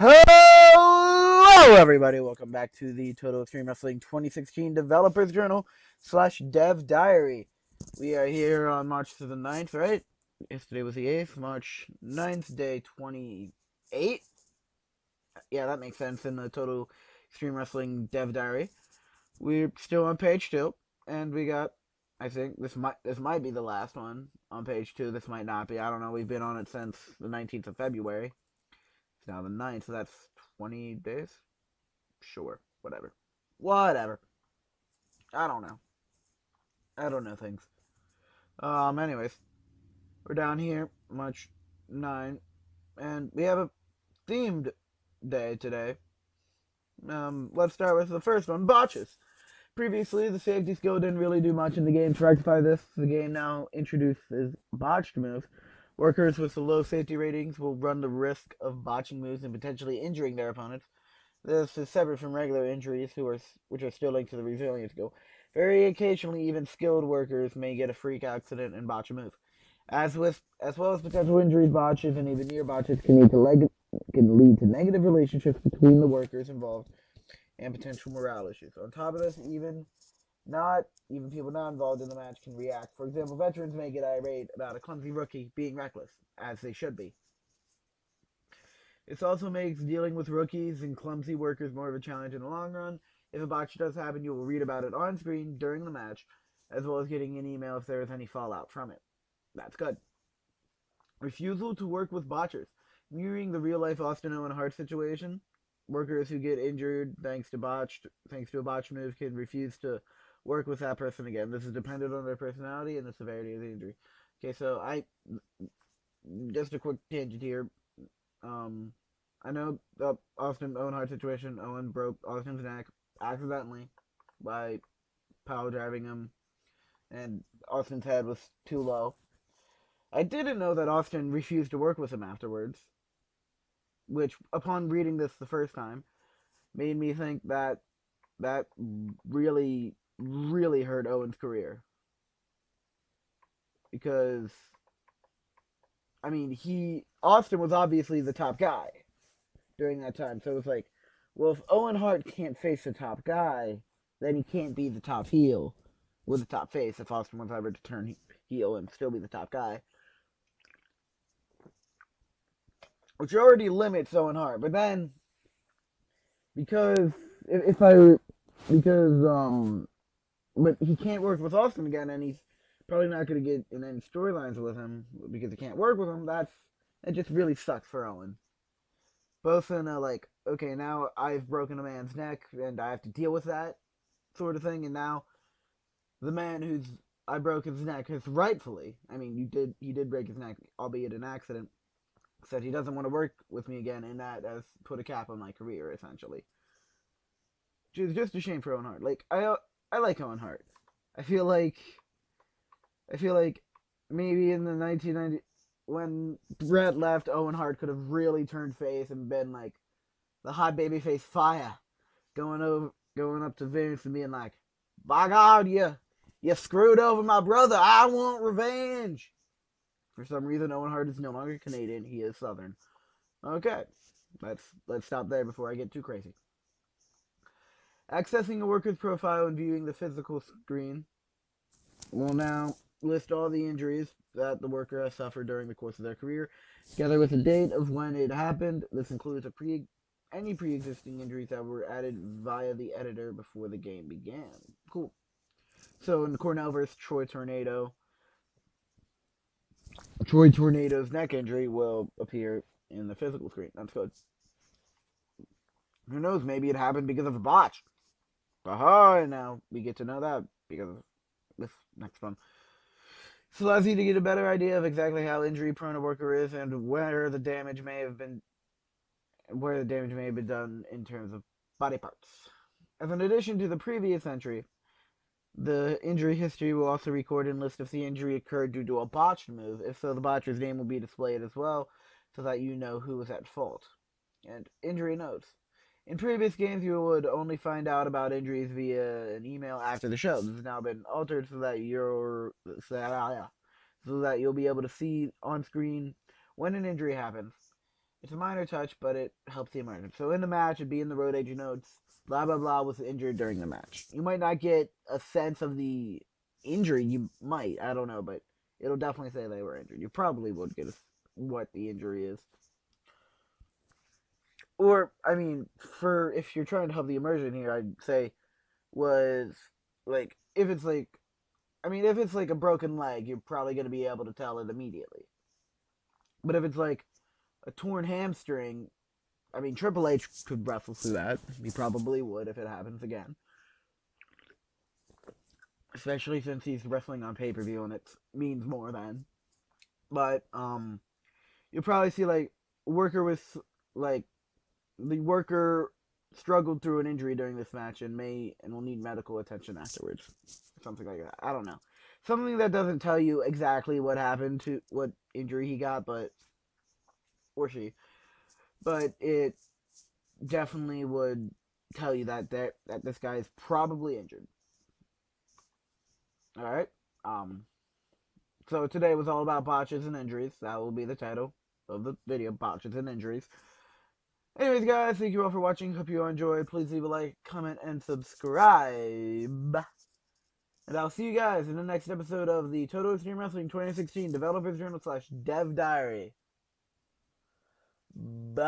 Hello, everybody. Welcome back to the Total Extreme Wrestling 2016 Developers Journal / Dev Diary. We are here on March the 9th, right? Yesterday was the 8th. March 9th, day 28. Yeah, that makes sense in the Total Extreme Wrestling Dev Diary. We're still on page 2, and we got, I think, this might be the last one on page 2. This might not be. I don't know. We've been on it since the 19th of February. It's now the 9th, so that's 20 days? Sure. Whatever. Whatever. I don't know. I don't know things. Anyways, we're down here, March 9, and we have a themed day today. Let's start with the first one, Botches. Previously, the safety skill didn't really do much in the game. To rectify this, the game now introduces botched moves. Workers with the low safety ratings will run the risk of botching moves and potentially injuring their opponents. This is separate from regular injuries, which are still linked to the resilience skill. Very occasionally, even skilled workers may get a freak accident and botch a move. As well as potential injuries, botches and even near botches can lead to negative relationships between the workers involved and potential morale issues. On top of this, even people not involved in the match can react. For example, veterans may get irate about a clumsy rookie being reckless, as they should be. This also makes dealing with rookies and clumsy workers more of a challenge in the long run. If a botch does happen, you will read about it on screen during the match, as well as getting an email if there is any fallout from it. That's good. Refusal to work with botchers. Mirroring the real-life Austin Owen Hart situation, workers who get injured thanks to a botch move can refuse to work with that person again. This is dependent on their personality and the severity of the injury. Okay, so just a quick tangent here. I know the Austin Owen Hart situation. Owen broke Austin's neck accidentally by power driving him, and Austin's head was too low. I didn't know that Austin refused to work with him afterwards, which, upon reading this the first time, made me think that really, really hurt Owen's career. Because, I mean, Austin was obviously the top guy during that time. So it was like, well, if Owen Hart can't face the top guy, then he can't be the top heel with the top face. If Austin was ever to turn heel and still be the top guy, which already limits Owen Hart. But then, because if I because but he can't work with Austin again, and he's probably not going to get in any storylines with him because he can't work with him. It just really sucks for Owen. Both in a like, okay, now I've broken a man's neck and I have to deal with that sort of thing, and now the man I broke his neck has rightfully, I mean, he did break his neck, albeit an accident, said he doesn't want to work with me again, and that has put a cap on my career essentially. Which is just a shame for Owen Hart. Like I like Owen Hart. I feel like maybe in the 1990 when Brett left, Owen Hart could have really turned face and been like the hot babyface fire, going up to Vince and being like, "By God, you screwed over my brother. I want revenge." For some reason, Owen Hart is no longer Canadian. He is Southern. Okay, let's stop there before I get too crazy. Accessing a worker's profile and viewing the physical screen will now list all the injuries that the worker has suffered during the course of their career, together with the date of when it happened. This includes any pre-existing injuries that were added via the editor before the game began. Cool. So in Cornell vs. Troy Tornado's neck injury will appear in the physical screen. That's good. Who knows? Maybe it happened because of a botch. Aha! Now we get to know that because of this next one. This allows you to get a better idea of exactly how injury prone a worker is and where the damage may have been done in terms of body parts. As an addition to the previous entry, the injury history will also record and list if the injury occurred due to a botched move. If so, the botcher's name will be displayed as well, so that you know who was at fault. And injury notes. In previous games, you would only find out about injuries via an email after the show. This has now been altered so that you'll be able to see on screen when an injury happens. It's a minor touch, but it helps the immersion. So in the match, it'd be in the road agent notes. Blah blah blah was injured during the match. You might not get a sense of the injury. You might, I don't know, but it'll definitely say they were injured. You probably would get what the injury is. Or I mean, for if you're trying to help the immersion here, I'd say was like if it's like if it's like a broken leg, you're probably going to be able to tell it immediately. But if it's like a torn hamstring, I mean, Triple H could wrestle through that. He probably would if it happens again. Especially since he's wrestling on pay per view and it means more then. But you'll probably see like Worker with like the Worker struggled through an injury during this match and will need medical attention afterwards. Something like that. I don't know. Something that doesn't tell you exactly what happened to what injury he got, but or she, but it definitely would tell you that this guy is probably injured. All right. So today was all about botches and injuries. That will be the title of the video: botches and injuries. Anyways, guys, thank you all for watching. Hope you all enjoyed. Please leave a like, comment, and subscribe. And I'll see you guys in the next episode of the Total Extreme Wrestling 2016 Developers Journal / Dev Diary. Bye.